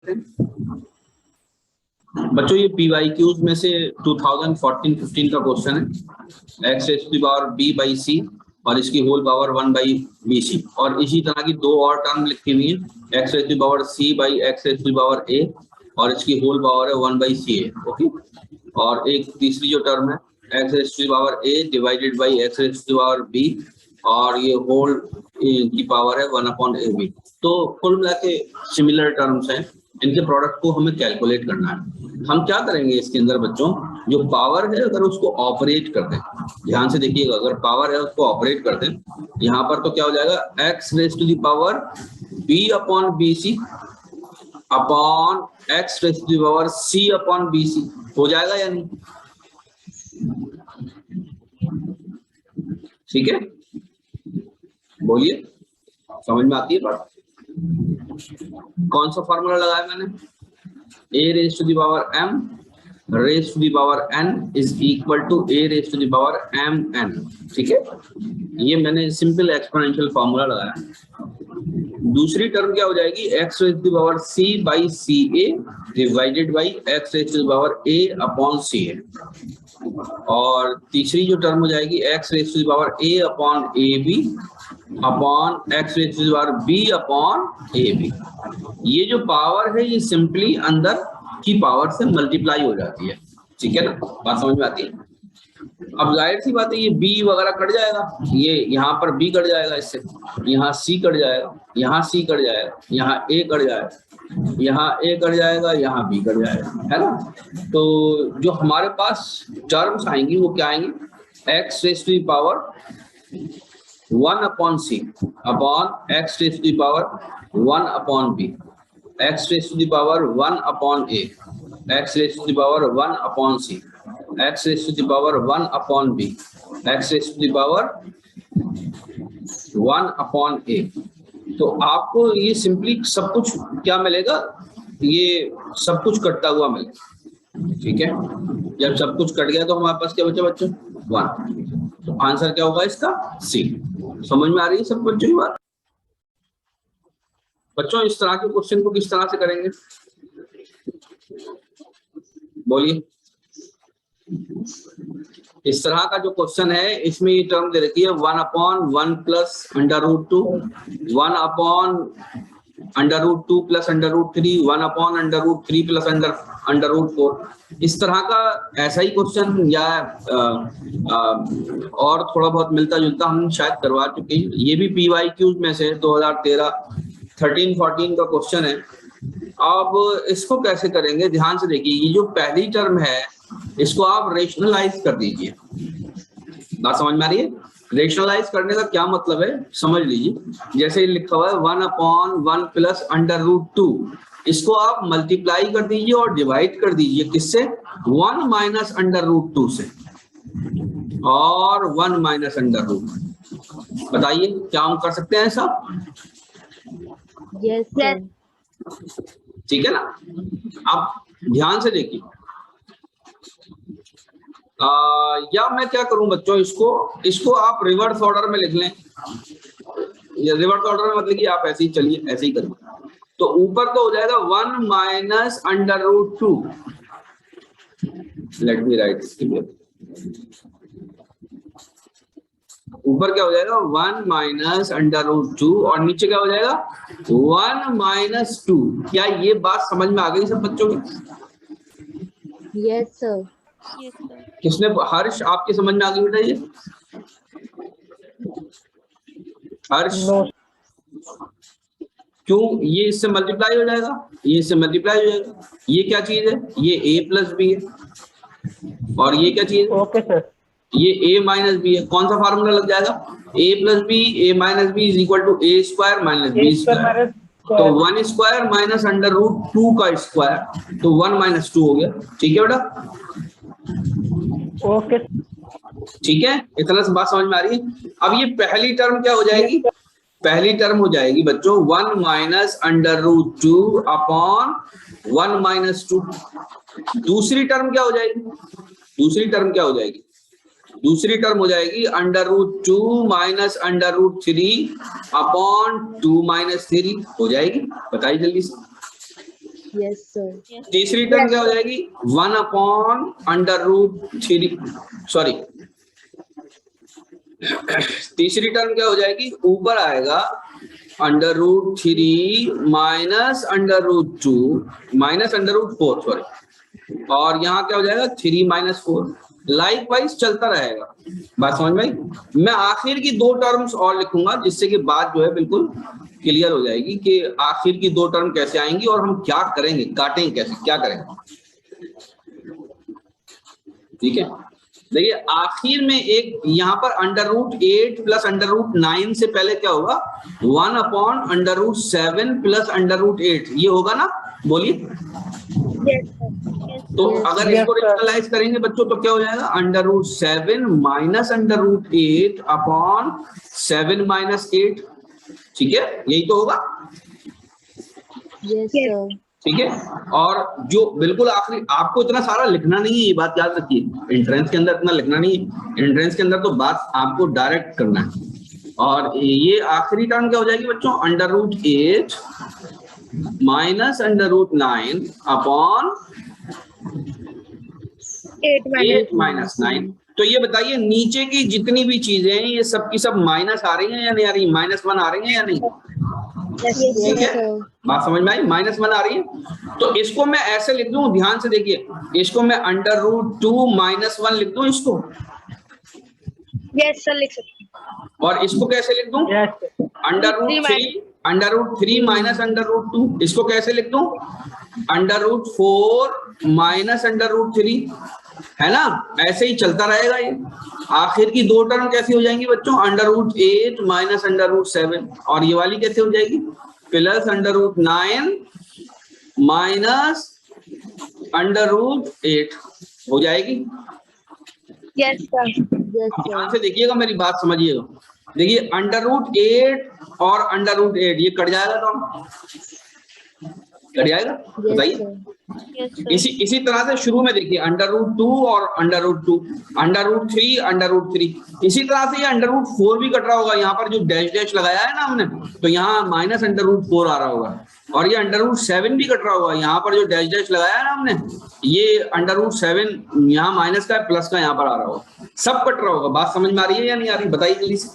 देखते हैं बच्चों। ये PYQs में से 2014-15 का क्वेश्चन है। x raise to the power b by c और इसकी होल पावर 1 बाई bc, और इसी तरह की दो और टर्म लिखी हुई है, x raise to the power c by x raise to the power a और इसकी होल पावर है 1 बाई ca। ओके, और एक तीसरी जो टर्म है x raise to the power a divided by x raise to the power b और ये होल की पावर है 1 अपॉन ab। तो कुल मिला के सिमिलर टर्म्स हैं, इनके प्रोडक्ट को हमें कैलकुलेट करना है। हम क्या करेंगे इसके अंदर बच्चों, जो पावर है अगर उसको ऑपरेट कर दें, ध्यान से देखिएगा, अगर पावर है उसको ऑपरेट कर दें, यहाँ पर तो क्या हो जाएगा x raise to the power b upon bc upon x raise to the power c upon bc हो जाएगा या नहीं? ठीक है, बोलिए, समझ में आती है बात? कौन सा फॉर्मूला लगाया मैंने? a raise to the power m raise to the power n is equal to a raise to the power mn। ठीक है, ये मैंने सिंपल एक्सपोनेंशियल फॉर्मूला लगाया। दूसरी टर्म क्या हो जाएगी, x raise to the power c by ca divided by x raise to the power a upon ca, और तीसरी जो टर्म हो जाएगी x raise to the power a upon ab upon x raise to the power b upon ab। ये जो power है ये simply अंदर की पावर से मल्टीप्लाई हो जाती है। ठीक है ना, बात समझ में आती है? अब जाहिर सी बात है ये b वगैरह कट जाएगा, ये यहाँ पर b कट जाएगा, इससे यहाँ c कट जाएगा, यहाँ c कट जाएगा, यहाँ a कट जाएगा, यहाँ a कट जाएगा, यहाँ b कट जाएगा, है ना। तो जो हमारे पास टर्म्स आएंगी वो क्या आएंगी, x raise to the power 1 upon c upon x raise to the power 1 upon b, x raise to the power 1 upon a, x raise to the power 1 upon c, x raise to the power 1 upon b, x raise to the power 1 upon a। तो आपको ये simply सब कुछ क्या मिलेगा, ये सब कुछ कटता हुआ मिलेगा। ठीक है, जब सब कुछ कट गया तो हमारे पास क्या बचा बच्चों, 1। तो आंसर क्या होगा इसका, सी। समझ में आ रही है सब बच्चों की बात? बच्चों इस तरह के क्वेश्चन को किस तरह से करेंगे, बोलिए। इस तरह का जो क्वेश्चन है इसमें ये टर्म दे रखी है 1 upon 1 plus under root 2, 1 upon under root 2 plus under root 3, 1 upon under root 3 plus under root 4। इस तरह का ऐसा ही क्वेश्चन या और थोड़ा बहुत मिलता जुलता हम शायद करवा चुके हैं। ये भी PYQs में से 2013-14 का क्वेश्चन है। अब इसको कैसे करेंगे, ध्यान से देखिए, ये जो पहली टर्म है इसको आप रेशनलाइज कर दीजिए। बात समझ में आ रही है? रेशनलाइज करने का क्या मतलब है समझ लीजिए। जैसे लिखा हुआ है 1 अपॉन 1 प्लस अंडर रूट 2, इसको आप मल्टीप्लाई कर दीजिए और डिवाइड कर दीजिए किससे, 1 माइनस अंडर रूट 2 से, और 1 माइनस अंडर रूट। बताइए क्या हम कर सकते हैं ऐसा? Yes sir. ठीक है ना। आप ध्यान से देखिए, या मैं क्या करूं बच्चों, इसको आप रिवर्स ऑर्डर में लिख लें। रिवर्स ऑर्डर में मतलब कि आप ऐसे ही चलिए, ऐसे ही करिए। तो ऊपर तो हो जाएगा 1 minus under root 2। Let me write, ऊपर क्या हो जाएगा 1 माइनस अंडर रूट 2 और नीचे क्या हो जाएगा 1 माइनस 2। क्या ये बात समझ में आ गई सब बच्चों की? Yes sir. किसने, हर्ष आपके समझ में आ गई बेटा ये? हर्ष क्यों, ये इससे मल्टीप्लाई हो जाएगा, ये इससे मल्टीप्लाई हो जाएगा। ये क्या चीज है, ये a प्लस बी है, और ये क्या चीज है, ओके सर, ये a माइनस बी है। कौन सा फार्मूला लग जाएगा, a plus b, a minus b is equal to a square minus b square. तो 1 स्क्वायर माइनस अंडर रूट 2 का स्क्वायर, तो 1 माइनस 2 हो गया। ठीक है बेटा? ओके, ठीक है, इतना से बात समझ में आ रही है? अब ये पहली टर्म क्या हो जाएगी, पहली टर्म हो जाएगी बच्चों 1 minus under root 2 upon 1 minus 2। दूसरी टर्म क्या हो जाएगी, दूसरी टर्म क्या हो जाएगी, दूसरी टर्म हो जाएगी under root 2 minus under root 3 upon 2 minus 3 हो जाएगी। बताइए जल्दी से। Yes, sir. तीसरी टर्म क्या हो जाएगी 1/√3, सॉरी तीसरी टर्म क्या हो जाएगी, ऊपर आएगा √3 माइनस √2 माइनस √4, सॉरी, और यहाँ क्या हो जाएगा 3 - 4, लाइक वाइज चलता रहेगा। बात समझ में आई? मैं आखिर की दो टर्म्स और लिखूंगा जिससे कि बात जो है बिल्कुल क्लियर हो जाएगी कि आखिर की दो टर्म कैसे आएंगी और हम क्या करेंगे, काटेंगे कैसे, क्या करेंगे। ठीक है, देखिए आखिर में एक यहाँ पर √8 प्लस √9 से पहले क्या होगा 1/√7 प्लस √8, ये होगा ना, बोलिए। तो अगर इसको रेशनलाइज करेंगे बच्चों तो क्या हो जाएगा √7 माइनस √8 अपॉन 7 - 8, ठीक है, यही तो होगा। Yes, sir. ठीक है, और जो बिल्कुल आखिरी, आपको इतना सारा लिखना नहीं है, ये बात याद रखिए, एंट्रेंस के अंदर इतना लिखना नहीं है, एंट्रेंस के अंदर तो बात आपको डायरेक्ट करना है। और ये आखिरी टर्म क्या हो जाएगी बच्चों √8 माइनस √9 अपॉन 8 - 9। तो ये बताइए नीचे की जितनी भी चीजें हैं ये सब की सब माइनस आ रही हैं या नहीं आ रही, -1 आ रही हैं या नहीं? ठीक है, बात समझ में आई, -1 आ रही है। तो इसको मैं ऐसे लिख दूं, ध्यान से देखिए, इसको मैं √2 - 1 लिख दूं इसको। यस सर, लिख सकते हैं। और इसको कैसे लिख दूं √3 माइनस √2, इसको कैसे लिख दूं √4 माइनस √3, है ना, ऐसे ही चलता रहेगा ये। आखिर की दो टर्म कैसी हो जाएंगी बच्चों √8 माइनस √7, और ये वाली कैसे हो जाएगी प्लस √9 माइनस √8 हो जाएगी। Yes sir. ध्यान से देखिएगा, मेरी बात समझिएगा। देखिए √8 और √8 ये कट जाएगा, तो कट जाएगा, बताइए। इसी तरह से शुरू में देखिए √2 और √2, √3 √3, इसी तरह से ये √4 भी कट रहा होगा। यहाँ पर जो डैश डैश लगाया है ना हमने, तो यहाँ माइनस √4 आ रहा होगा, और ये √7 भी कट रहा होगा। यहाँ पर जो डैश डैश लगाया है ना हमने, ये √7 यहाँ माइनस का प्लस का यहाँ पर आ रहा होगा, सब कट रहा होगा। बात समझ में आ रही है या नहीं आ रही, बताइए जल्दी से।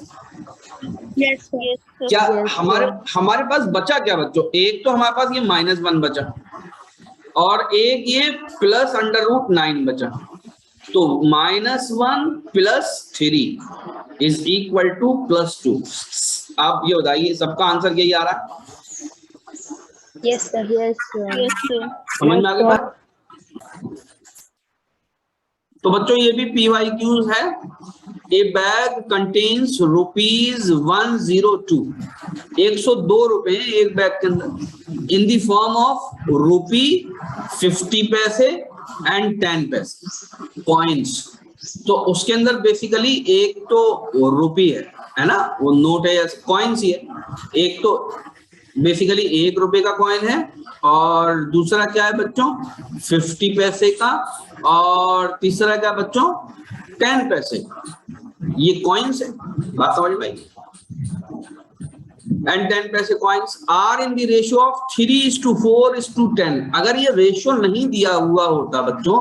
यस क्या हमारे पास बचा क्या बच्चों, एक तो हमारे पास ये -1 बचा और एक ये प्लस √9 बचा, तो -1 प्लस 3 इज इक्वल टू +2। आप ये बताइए, सबका आंसर यही आ रहा है? Yes, sir. Yes, sir. समझ में आ गया? तो बच्चों ये भी PYQs है। ए बैग कंटेन्स ₹102, 102 रुपए एक बैग के अंदर, इन दी फॉर्म ऑफ ₹50 एंड 10 पैसे कॉइन्स। तो उसके अंदर बेसिकली एक तो रुपी है ना, वो नोट है या कॉइन्स ही है। एक तो बेसिकली ₹1 का कॉइन है, और दूसरा क्या है बच्चों 50 पैसे का, और तीसरा क्या बच्चों 10 पैसे। ये कॉइन्स है, बात समझ में आई। एंड 10 पैसे coins are in the ratio of 3:4:10। अगर ये रेशियो नहीं दिया हुआ होता बच्चों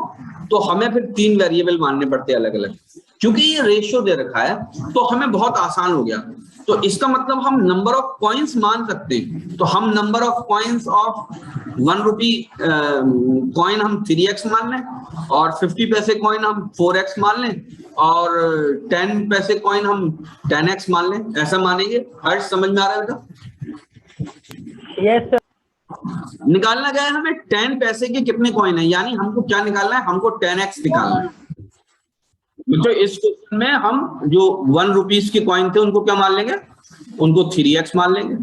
तो हमें फिर 3 वेरिएबल मानने पड़ते अलग अलग। क्योंकि ये रेशियो दे रखा है तो हमें बहुत आसान हो गया। तो इसका मतलब हम नंबर ऑफ कॉइन्स मान सकते हैं। तो हम number of coins of ₹1 coin हम 3x मान लें, और 50 पैसे कॉइन हम 4x मान लें, और 10 पैसे कॉइन हम 10x मान लें। ऐसा मानेंगे? हर्ष समझ में आ रहा है बेटा? Yes sir. निकालना क्या है हमें, 10 पैसे के कितने कॉइन है, यानी हमको क्या निकालना है, हमको 10x निकालना है। तो इस क्वेश्चन में हम जो ₹1 के कॉइन थे उनको क्या मान लेंगे, उनको 3x मान लेंगे,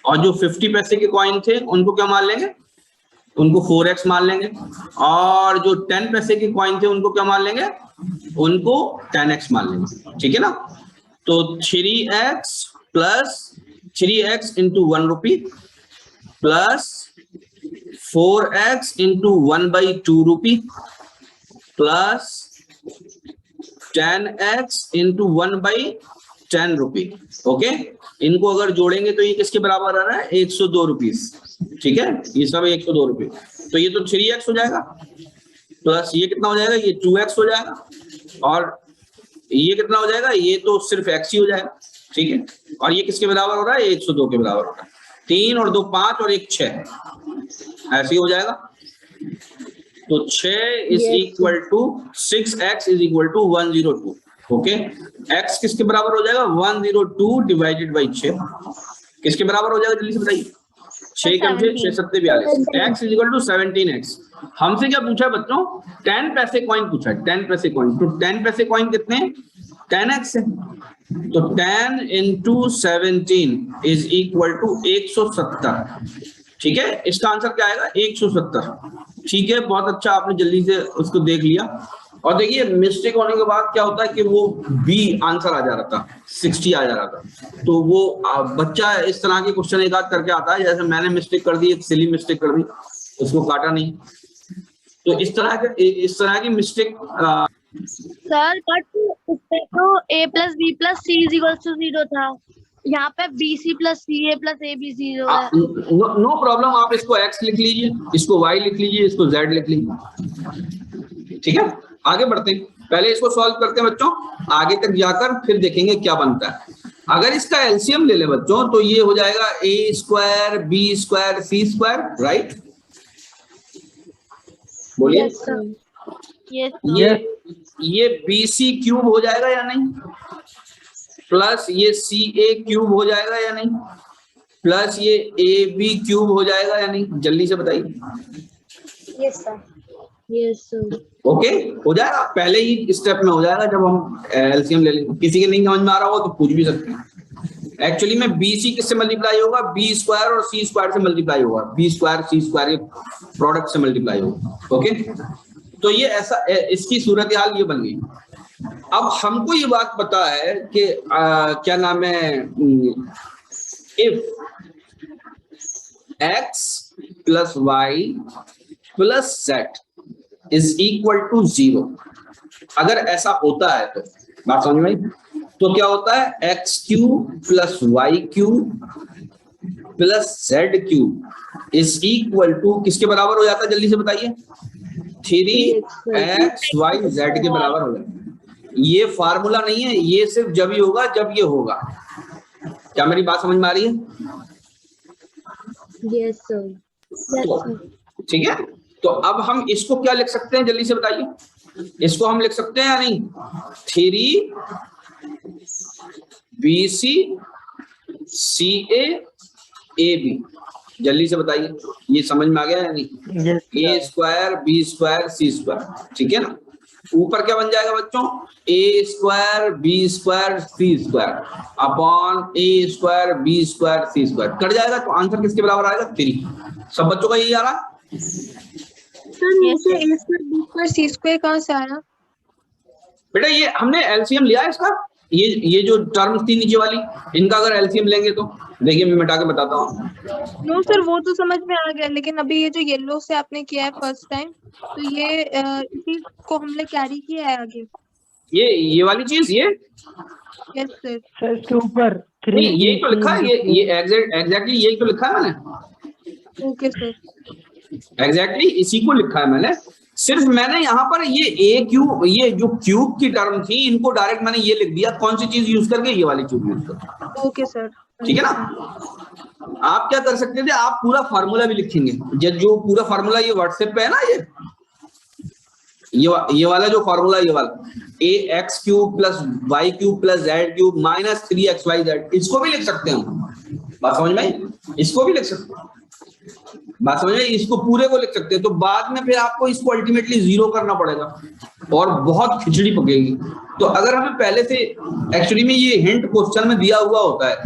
और जो 50 पैसे के कॉइन थे उनको क्या मान लेंगे, उनको 4x मान लेंगे, और जो 10 पैसे के कॉइन थे उनको क्या मान लेंगे, उनको 10x मान लेंगे। ठीक है ना? तो 3x into ₹1 plus 4x into 1/2 plus 10x into 1/3 10 रुपी। ओके, इनको अगर जोड़ेंगे तो ये किसके बराबर आ रहा है? 102 रुपीज। ठीक है, ये सब 102 रुपये। तो ये तो 3x हो जाएगा, प्लस ये कितना हो जाएगा? ये 2x हो जाएगा, और ये कितना हो जाएगा? ये तो सिर्फ x ही हो जाएगा। ठीक है, और ये किसके बराबर हो रहा है? 102 के बराबर हो रहा है। 3 और 2 5 और 1 6, ऐसे ही हो जाएगा। तो 6 is equal to 6x is equal to 102। Okay, x किसके बराबर हो जाएगा? 102 डिवाइडेड बाई 6 किसके बराबर हो जाएगा? जल्दी से बताइए। 6 कम से 6 7 42, x is equal to 17x। हमसे क्या पूछा है बच्चों? 10 पैसे कॉइन पूछा है, 10 पैसे कॉइन। तो 10 पैसे कॉइन कितने? 10x है, तो 10 इंटू 17 इज इक्वल टू 170। ठीक है, इसका आंसर क्या आएगा? 170। ठीक है, बहुत अच्छा, आपने जल्दी से उसको देख लिया। और देखिए, मिस्टेक होने के बाद क्या होता है कि वो बी आंसर आ जा रहा था, 60 आ जा रहा था। तो वो बच्चा इस तरह के क्वेश्चन एक आध करके आता है, जैसे मैंने मिस्टेक कर दी, एक सिली मिस्टेक कर दी, उसको काटा नहीं। तो इस तरह की मिस्टेक सर बट उसमें तो a plus b plus c is equal to 0 था, यहाँ पे b c plus c a plus a b 0 है। नो प्रॉब्लम, आप इसको x लिख लीजिए, इसको y लिख लीजिए, इसको z लिख लीजिए। ठीक है, आगे बढ़ते हैं। पहले इसको सॉल्व करते हैं बच्चों, आगे तक जाकर फिर देखेंगे क्या बनता है। अगर इसका एलसीएम ले ले बच्चों, तो ये हो जाएगा a square b square c square, right? बोलिए। ये बी सी क्यूब हो जाएगा या नहीं? प्लस ये सी ए क्यूब हो जाएगा या नहीं? प्लस ये ए बी क्यूब हो जाएगा या नहीं? जल्दी से बताइए। Yes sir, yes sir. Okay, हो जाएगा, पहले ही स्टेप में हो जाएगा जब हम एलसीएम ले लेंगे। किसी के नहीं समझ में आ रहा हो तो पूछ भी सकते हैं। एक्चुअली में बी सी किससे मल्टीप्लाई होगा? बी स्क्वायर और सी स्क्वायर से मल्टीप्लाई होगा, बी स्क्वायर सी स्क्वायर के प्रोडक्ट से मल्टीप्लाई होगा। ओके, तो ये ऐसा, इसकी सूरत हाल ये बन गई। अब हमको ये बात पता है कि क्या नाम है, if x plus y plus z is equal to 0, अगर ऐसा होता है तो बात समझ में आई? तो क्या होता है? X cube plus y cube plus z cube is equal to किसके बराबर हो जाता है? जल्दी से बताइए। 3xy z के बराबर हो जाता है। ये फार्मूला नहीं है, ये सिर्फ जब ही होगा जब ये होगा। क्या मेरी बात समझ में आ रही है? Yes sir. ठीक है, तो अब हम इसको क्या लिख सकते हैं? जल्दी से बताइए। इसको हम लिख सकते हैं या नहीं? 3bc ca ab, जल्दी से बताइए। ये समझ में आ गया या नहीं? ए square b square c square, ठीक है ना? ऊपर क्या बन जाएगा बच्चों? ए square b square c square upon ए square b square c square, cut जाएगा। तो आंसर किसके बराबर आएगा? 3। सब बच्चों का यही आ रहा है? सर ए square b square c square कहाँ से आया? बेटा ये हमने एलसीएम लिया है इसका। ये जो टर्म्स थी नीचे वाली, इनका अगर एलसीएम लेंगे तो देखिए, मैं मिटा के बताता हूँ। नो सर, वो तो समझ में आ गया, लेकिन अभी ये जो येलो से आपने किया है फर्स्ट टाइम, तो ये इसी को हमने कैरी किया है आगे। ये वाली चीज, ये यस सर। सर इसके ऊपर नहीं, यही तो लिखा है, ये एग्जैक्टली यही तो लिखा है मैंने। ओके सर, एग्जैक्टली इसी को लिखा है मैंने। सिर्फ मैंने यहाँ पर ये ए क्यूब, ये जो क्यूब की टर्म थी, इनको डायरेक्ट मैंने ये लिख दिया। कौन सी चीज यूज करके? ये वाली चीज यूज करके। ओके सर, ठीक है ना? आप क्या कर सकते थे? आप पूरा फार्मूला भी लिखेंगे। जो पूरा फार्मूला ये व्हाट्सएप पे है ना, ये वाला जो फार्मूला, ये वाला a x cube plus y cube plus z cube minus 3xyz, इसको भी लिख सकते हैं हम। बात समझ में आई? इसको भी लिख सकते हैं। बात समझ में? इसको पूरे को लिख सकते हैं। तो बाद में फिर आपको इसको अल्टीमेटली 0 करना पड़ेगा और बहुत खिचड़ी पकेगी। तो अगर हमें पहले से, एक्चुअली में ये हिंट क्वेश्चन में दिया हुआ होता है,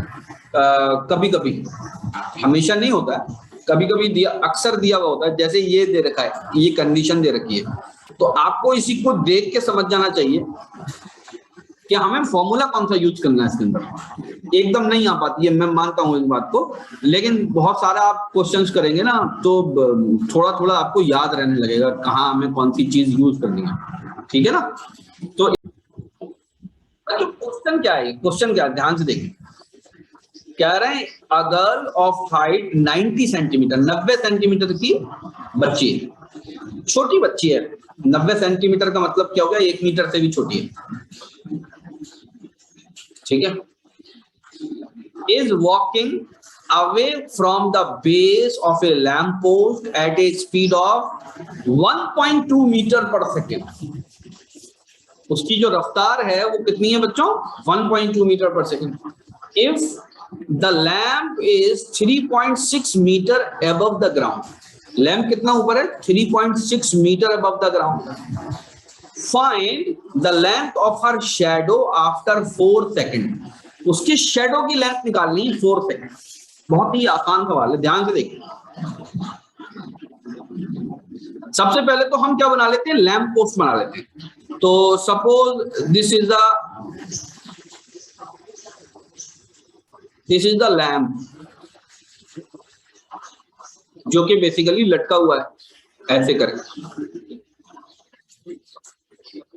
कभी कभी, हमेशा नहीं होता है, कभी कभी दिया, अक्सर दिया हुआ होता है। जैसे ये दे रखा है, ये कंडीशन दे रखी है, तो आपको इसी को देख के समझ जाना चाहिए कि हमें फॉर्मूला कौन सा यूज करना है इसके अंदर। एकदम नहीं आ पाती है, मैं मानता हूं इस बात को, लेकिन बहुत सारा आप क्वेश्चंस करेंगे ना, तो थोड़ा थोड़ा आपको याद रहने लगेगा कहाँ हमें कौन सी चीज यूज करनी है। ठीक है ना? तो जो क्वेश्चन क्या है, क्वेश्चन क्या है, ध्यान से देखिए। कह रहे हैं a girl of height 90 centimetre, 90 centimetre की बच्ची है, छोटी बच्ची है। 90 सेंटीमीटर का मतलब क्या हो गया, 1 मीटर से भी छोटी है, ठीक है। Is walking away from the base of a lamp post at a speed of 1.2 metre per second. उसकी जो रफ्तार है वो कितनी है बच्चों, 1.2 metre per second. If the lamp is 3.6 metre above the ground, lamp कितना ऊपर है, 3.6 metre above the ground. Find the length of her shadow after 4 second, उसकी शैडो की लेंथ निकालनी है 4 सेकेंड। बहुत ही आसान सवाल है, ध्यान से देखिए। सबसे पहले तो हम क्या बना लेते हैं, लैंप पोस्ट बना लेते हैं। तो suppose this is the lamp, जो कि बेसिकली लटका हुआ है ऐसे करके,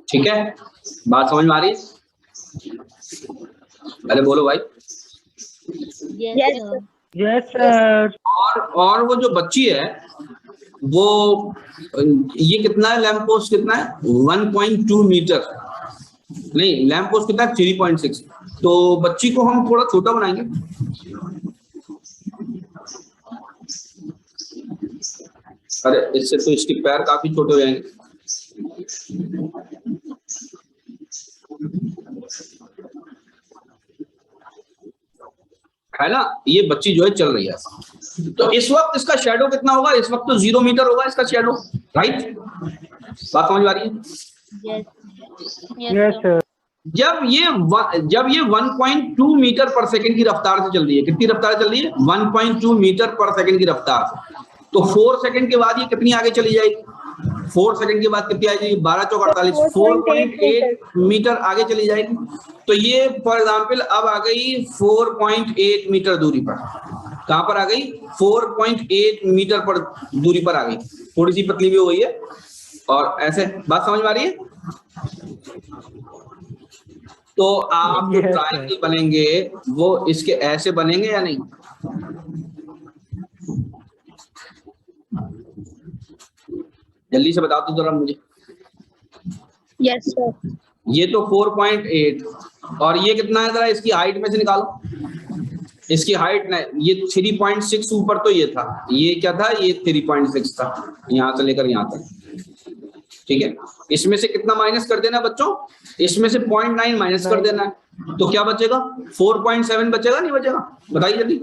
ठीक है। बात समझ में आ रही है? अरे बोलो भाई। Yes, sir. Yes, sir. और वो जो बच्ची है वो, ये कितना है, लैंप पोस्ट कितना है, 1.2 मीटर, नहीं लैंप पोस्ट कितना है, 3.6। तो बच्ची को हम थोड़ा छोटा बनाएंगे, अरे इससे तो इसके पैर काफी छोटे हो जाएंगे। है ना, ये बच्ची जो है चल रही है, तो इस वक्त इसका शेडो कितना होगा, इस वक्त तो 0 मीटर होगा इसका शेडो, राइट। बात समझ आ रही है? Yes, sir. जब ये 1.2 मीटर पर सेकंड की रफ्तार से चल रही है, कितनी रफ्तार चल रही है, 1.2 मीटर पर सेकंड की रफ्तार से, तो 4 सेकंड के बाद ये कितनी आगे चली जाएगी, 4 सेकंड के बाद कितनी आ जाएगी, 12 चौक 48, 4.8 मीटर आगे चली जाएगी। तो ये फॉर एग्जांपल अब आ गई 4.8 मीटर दूरी पर, कहां पर आ गई, 4.8 मीटर पर दूरी पर आ गई, थोड़ी सी पतली भी हो गई है। और ऐसे बात समझ में आ रही है? तो आप जो ट्रायंगल बनेंगे वो इसके ऐसे बनेंगे या नहीं, जल्दी से बता दो जरा मुझे। Yes sir. ये तो 4.8 और ये कितना है, जरा इसकी हाइट में से निकालो। इसकी हाइट ना, ये 3.6 ऊपर तो ये था, ये क्या था, ये 3.6 था, यहां से लेकर यहां तक, ठीक है। इसमें से कितना माइनस कर देना बच्चों, इसमें से 0.9 माइनस कर देना है, तो क्या बचेगा, 4.7 बचेगा, नहीं बचेगा, बताइए जल्दी।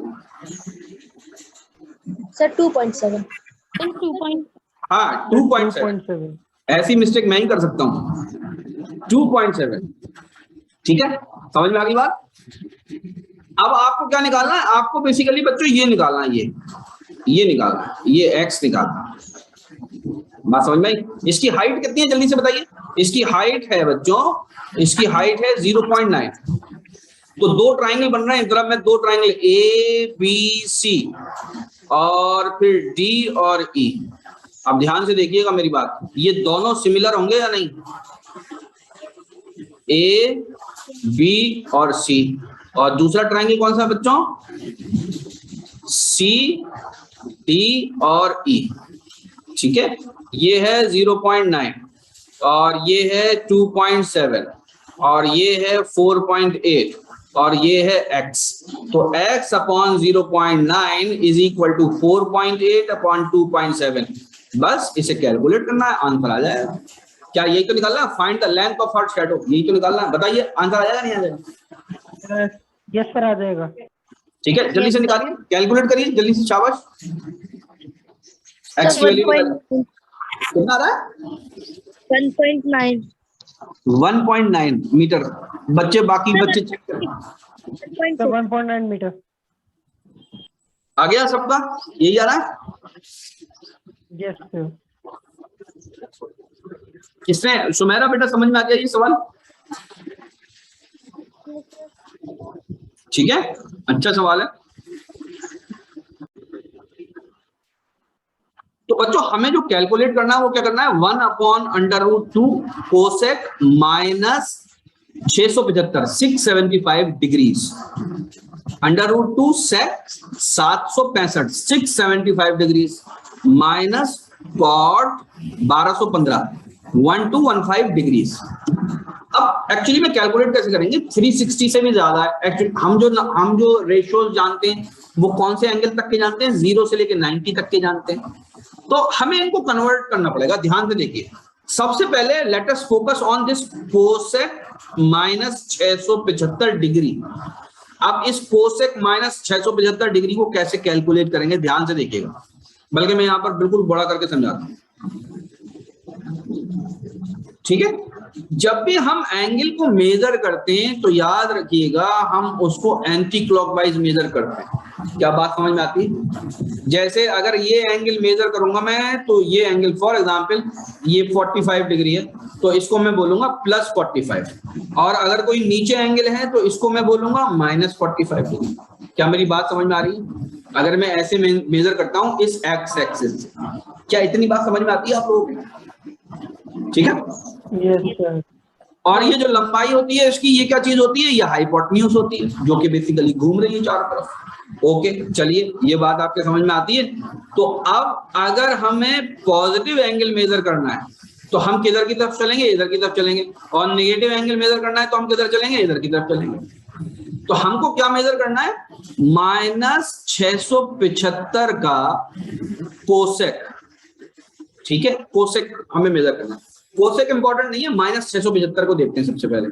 सर 2.7। हाँ 2.7, ऐसी मिस्टेक मैं ही कर सकता हूँ, 2.7, ठीक है। समझ में आ गई बात? अब आपको क्या निकालना है, आपको बेसिकली बच्चों ये निकालना है, ये निकालना है, ये x निकालना है। बात समझ में आई? इसकी हाइट कितनी है जल्दी से बताइए। इसकी हाइट है बच्चों, इसकी हाइट है 0.9। तो दो ट्राइंगल बन रहे हैं, इधर में दो ट्राइंगल ए बी सी और फिर डी और ई। अब ध्यान से देखिएगा मेरी बात, ये दोनों सिमिलर होंगे या नहीं, ए बी और सी। और दूसरा ट्राइंगल कौन सा है बच्चों, सी डी और ई, ठीक है। ये है 0.9 और ये है 2.7 और ये है 4.8 और ये है x। तो x upon 0.9 is equal to 4.8 upon 2.7। बस इसे कैलकुलेट करना है, आंसर आ जाएगा। क्या यही तो निकालना है, find the length of her shadow, यही तो निकालना है। बताइए आंसर आ जाएगा नहीं आ जाएगा? यस सर आ जाएगा। ठीक है, जल्दी से निकालिए, कैलकुलेट करिए जल्दी से, शाबाश। x की वैल्यू कितना आ रहा है, 1.9 1.9 मीटर। बच्चे बाकी बच्चे चेक करें, 1.9 मीटर आ गया सबका, यही आ रहा है। Yes sir. किसने, सुमेरा बेटा समझ में आ गया ये सवाल? ठीक है, अच्छा सवाल है। तो बच्चों हमें जो कैलकुलेट करना है वो क्या करना है, 1/√2 cosec minus 675 675 degrees, under root 2 sec 765 675 degrees minus cot 1215 1215 degrees. अब एक्चुअली में कैलकुलेट कैसे करेंगे, 360 से भी ज्यादा है एक्चुअली। हम जो रेशियोज जानते हैं वो कौन से एंगल तक के जानते हैं, 0 से लेके 90 तक के जानते हैं, तो हमें इनको कन्वर्ट करना पड़ेगा। ध्यान से देखिए, सबसे पहले let us focus on this cosec minus 675 degree. अब इस कोसेक माइनस 675 डिग्री को कैसे कैलकुलेट करेंगे, ध्यान से देखिएगा, बल्कि मैं यहां पर बिल्कुल बड़ा करके समझाता हूं, ठीक है। जब भी हम एंगल को मेजर करते हैं तो याद रखिएगा हम उसको एंटी क्लॉकवाइज मेजर करते हैं। क्या बात समझ में आती है? जैसे अगर ये एंगल मेजर करूंगा मैं, तो ये एंगल फॉर एग्जांपल ये 45 डिग्री है, तो इसको मैं बोलूंगा प्लस 45, और अगर कोई नीचे एंगल है तो इसको मैं बोलूंगा माइनस 45 डिग्री। क्या मेरी बात समझ में आ रही है? अगर मैं ऐसे मेजर करता हूं इस एक्स एक्सिस से, क्या इतनी बात समझ में आती है आप लोगों को? ठीक है। Yes sir. और ये जो लंबाई होती है इसकी, ये क्या चीज होती है, ये हाइपोटेन्यूज होती है, जो कि बेसिकली घूम रही है चारों तरफ। ओके, चलिए ये बात आपके समझ में आती है। तो अब अगर हमें पॉजिटिव एंगल मेजर करना है तो हम किधर की तरफ चलेंगे, इधर की तरफ चलेंगे, और नेगेटिव एंगल मेजर करना है तो हम किधर चलेंगे, इधर की तरफ चलेंगे। तो हमको क्या मेजर करना है, माइनस 675 का कोसेक, ठीक है, कोसेक हमें मेजर करना है। कोसेक इंपॉर्टेंट नहीं है, माइनस 675 को देखते हैं सबसे पहले।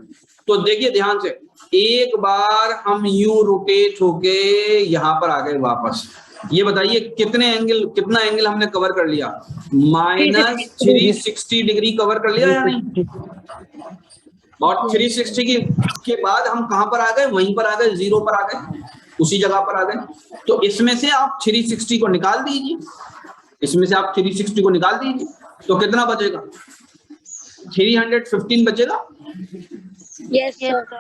तो देखिए ध्यान से, एक बार हम यू रोटेट होके यहां पर आ गए वापस। ये बताइए कितना एंगल हमने कवर कर लिया, माइनस 360 डिग्री कवर कर लिया या नहीं? और 360 के बाद हम कहां पर आ गए, वहीं पर आ गए, 0 पर आ गए, उसी जगह पर आ गए। तो इसमें से आप 360 को निकाल दीजिए, इसमें से आप 360 को निकाल दीजिए, तो कितना बचेगा, 315 बचेगा। Yes sir.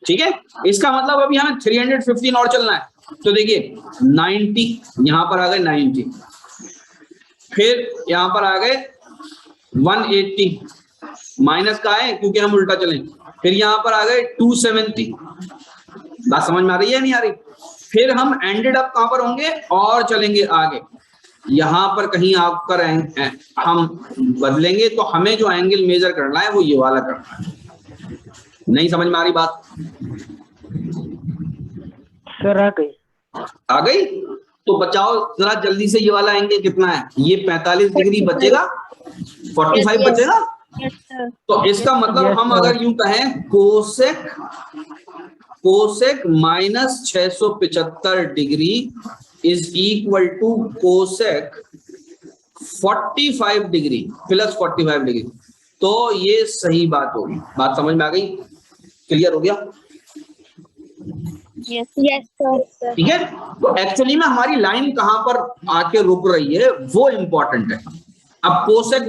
ठीक है, इसका मतलब अभी हमें 315 और चलना है। तो देखिए 90 यहां पर आ गए, 90 फिर यहां पर आ गए 180, माइनस का है क्योंकि हम उल्टा चलें, फिर यहां पर आ गए 270। बात समझ में आ रही है नहीं आ रही? फिर हम एंडेड अप कहां पर होंगे, और चलेंगे आगे, यहां पर कहीं आकर हम बदलेंगे, तो हमें जो एंगल मेजर करना है वो ये वाला करना है। नहीं समझ में आ रही बात? सर आ गई। आ गई? तो बचाओ जरा जल्दी से, ये वाला एंगल कितना है, ये 45 डिग्री बचेगा, 45 बचेगा। तो इसका मतलब हम अगर यूं कहें, cosec minus 675 degree is equal to cosec 45 degree plus 45 degree. तो ये सही बात होगी। बात समझ में आ गई? क्लियर हो गया? Yes sir. ठीक है। तो एक्चुअली में हमारी लाइन कहां पर आके रुक रही है वो इंपॉर्टेंट है। अब कोसेक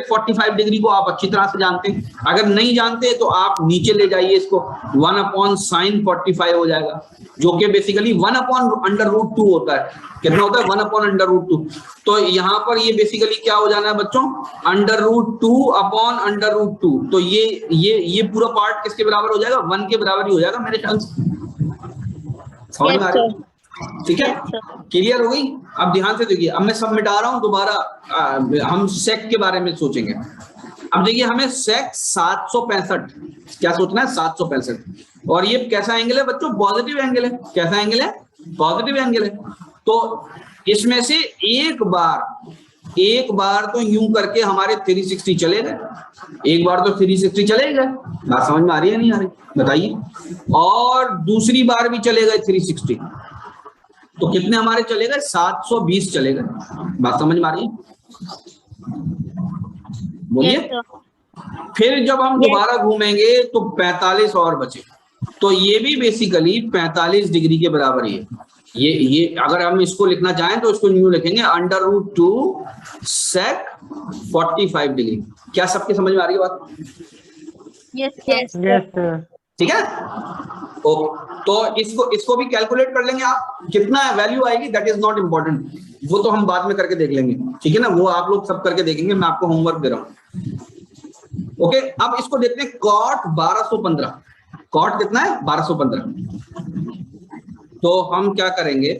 45 डिग्री को आप अच्छी तरह से जानते हैं, अगर नहीं जानते तो आप नीचे ले जाइए इसको, 1/sin 45 हो जाएगा, जो कि बेसिकली 1/√2 होता है। कितना होता है, 1/√2। तो यहाँ पर ये बेसिकली क्या हो जाना है बच्चों, √2/√2। तो ये पूरा पार्ट किसके बराबर हो जाएगा, 1 के बराबर ही हो जाएगा मेरे ख्याल से। समझ में आ रही है? ठीक है, क्लियर हो गई? अब ध्यान से देखिए, अब मैं सब मिटा रहा हूं दोबारा, हम सेक के बारे में सोचेंगे। अब देखिए हमें सेक 765 क्या सोचना है, 765, और ये कैसा एंगल है बच्चों, पॉजिटिव एंगल है। कैसा एंगल है, पॉजिटिव एंगल है। तो इसमें से एक बार तो यूं करके हमारे 360 चले गए, एक बार तो 360 चले गए। बात समझ में आ रही है नहीं आ रही, बताइए? और दूसरी बार भी चले गए 360, तो कितने हमारे चले गए, 720 चले गए। बात समझ में आ रही है? बोलिए। फिर जब हम दोबारा घूमेंगे तो 45 और बचे, तो ये भी बेसिकली 45 डिग्री के बराबर ही है। ये अगर हम इसको लिखना चाहें तो इसको न्यू लिखेंगे, √2 सेक 45 डिग्री। क्या सबके समझ में आ रही है बात? Yes sir. ठीक है, ओके। तो इसको भी कैलकुलेट कर लेंगे आप, कितना वैल्यू आएगी दैट इज नॉट इम्पोर्टेंट, वो तो हम बाद में करके देख लेंगे। ठीक है ना, वो आप लोग सब करके देखेंगे, मैं आपको होमवर्क दे रहा हूँ। ओके, अब इसको देखते हैं कॉट 1215। कॉट कितना है? 1215। तो हम क्या करेंगे,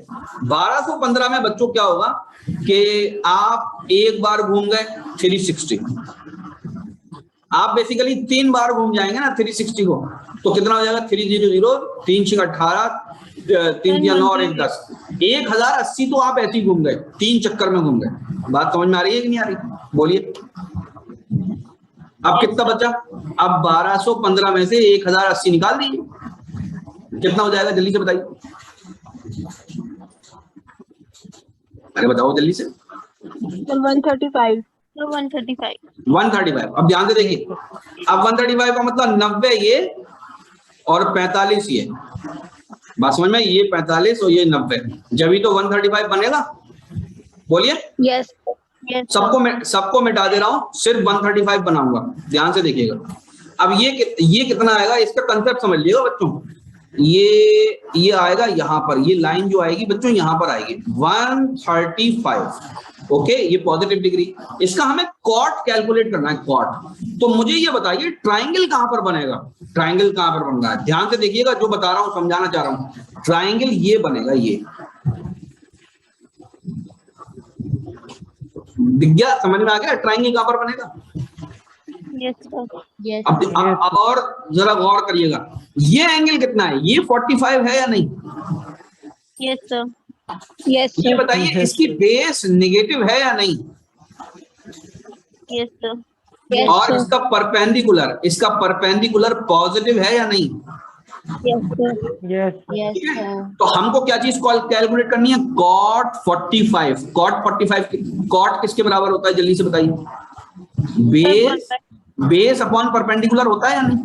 1215 में बच्चों क्या होगा कि आप एक बार घूम गए 360, आप बेसिकली 3 बार घूम जाएंगे ना 360 को, तो कितना हो जाएगा? 300, 3 6 18, 3 9 और 1 10, 1080 तो आप ऐसे ही घूम गए, 3 चक्कर में घूम गए। बात समझ में आ रही है कि नहीं आ रही? बोलिए। अब कितना बचा? अब 1215 में से 1080 निकाल दीजिए, कितना हो जाएगा? जल्दी से बताइए, अरे बताओ जल्दी से। 135। 135। 135। अब ध्यान से देखिए, अब 135 का मतलब 90 ये और 45 ये। बात समझ में? ये 45 और ये 90, जब ही तो 135 बनेगा। बोलिए। यस सबको मिटा दे रहा हूं, सिर्फ 135 बनाऊंगा, ध्यान से देखिएगा। अब ये कितना आएगा, इसका कंसेप्ट समझ लिएगा बच्चों। ये आएगा यहाँ पर, ये लाइन जो आएगी बच्चों यहाँ पर आएगी 135। ओके, ये पॉजिटिव डिग्री। इसका हमें कॉट कैलकुलेट करना है, कॉट। तो मुझे ये बताइए ट्राइंगल कहां पर बनेगा? ट्राइंगल कहां पर बन रहा है? ध्यान से देखिएगा, जो बता रहा हूं समझाना चाह रहा हूं। ट्राइंगल ये बनेगा, ये दिख गया? समझ में आ गया ट्राइंगल कहां पर बनेगा? Yes sir. यस। अब और जरा गौर करिएगा, ये एंगल कितना है? ये 45 है या नहीं? Yes sir. यस ये बताइए इसकी बेस नेगेटिव है या नहीं? Yes sir. और इसका परपेंडिकुलर पॉजिटिव है या नहीं? यस ठीक है, तो हमको क्या चीज कैलकुलेट करनी है? कॉट 45। कॉट किसके बराबर होता है? जल्दी से बताइए। बेस अपॉन परपेंडिकुलर होता है या नहीं?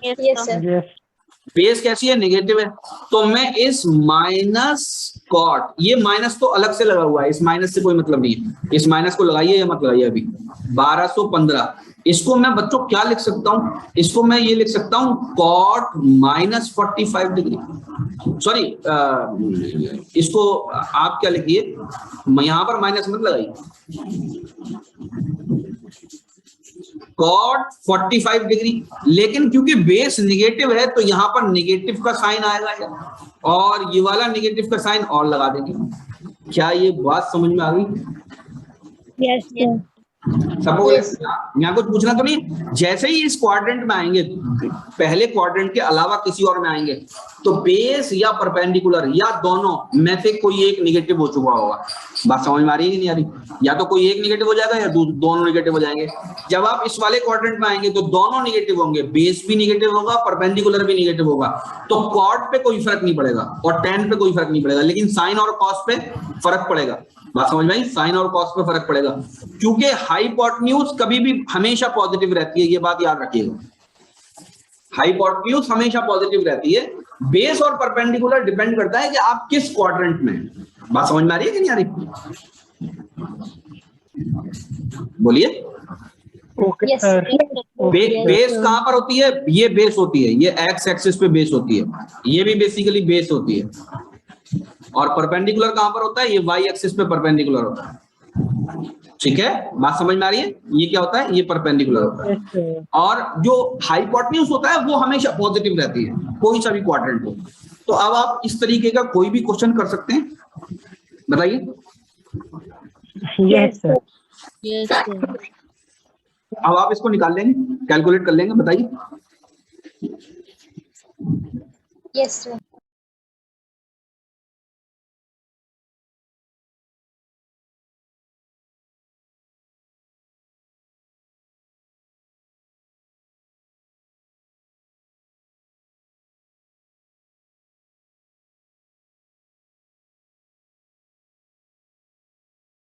Yes sir. यस बेस कैसी है? नेगेटिव है। तो मैं इस माइनस कॉट, ये माइनस तो अलग से लगा हुआ है, इस माइनस से कोई मतलब नहीं है, इस माइनस को लगाइए या मत लगाइए। अभी 1215, इसको मैं बच्चों क्या लिख सकता हूं? इसको मैं ये लिख सकता हूं कॉट -45 डिग्री। सॉरी, इसको आप क्या लिखिए, यहां पर माइनस मत लगाइए, कॉट 45 डिग्री। लेकिन क्योंकि बेस निगेटिव है तो यहां पर निगेटिव का साइन आएगा, और ये वाला निगेटिव का साइन और लगा देंगे। क्या ये बात समझ में आ गई? यस सबको यहाँ कुछ पूछना तो नहीं? जैसे ही इस क्वाड्रेंट में आएंगे, पहले क्वाड्रेंट के अलावा किसी और में आएंगे, तो बेस या परपेंडिकुलर या दोनों में से कोई एक निगेटिव हो चुका होगा। बात समझ में आ रही है कि नहीं आ रही? या तो कोई एक निगेटिव हो जाएगा या दोनों निगेटिव हो जाएंगे। जब आप इस वाले क्वाड्रेंट में आएंगे तो दोनों निगेटिव होंगे, बेस भी निगेटिव होगा, परपेंडिकुलर भी निगेटिव होगा। तो कॉट पे कोई फर्क नहीं पड़ेगा और टेन पे कोई फर्क नहीं पड़ेगा, लेकिन साइन और कॉस पे फर्क पड़ेगा। बात समझ में आई? साइन और कॉस पे फर्क पड़ेगा, क्योंकि हाइपोटेन्यूज कभी भी हमेशा पॉजिटिव रहती है, ये बात याद रखिएगा। हाइपोटेन्यूज हमेशा पॉजिटिव रहती है। बेस और परपेंडिकुलर डिपेंड करता है कि आप किस क्वाड्रेंट में हैं। बात समझ में आ रही है कि नहीं आ रही? बोलिए। Okay sir. बेस कहां पर होती है? ये बेस होती है, ये एक्स एक्सिस पे बेस होती है, ये भी बेसिकली बेस होती है। और परपेंडिकुलर कहां पर होता है? ये वाई एक्सिस पे परपेंडिकुलर होता है। ठीक है, बात समझ में आ रही है? ये क्या होता है? ये परपेंडिकुलर होता है। और जो हाइपोटेन्यूज होता है वो हमेशा पॉजिटिव रहती है, कोई सा भी क्वाड्रेंट हो। तो अब आप इस तरीके का कोई भी क्वेश्चन कर सकते हैं, बताइए। Yes sir. Yes sir. अब आप इसको निकाल लेंगे, कैलकुलेट कर लेंगे, बताइए। Yes sir.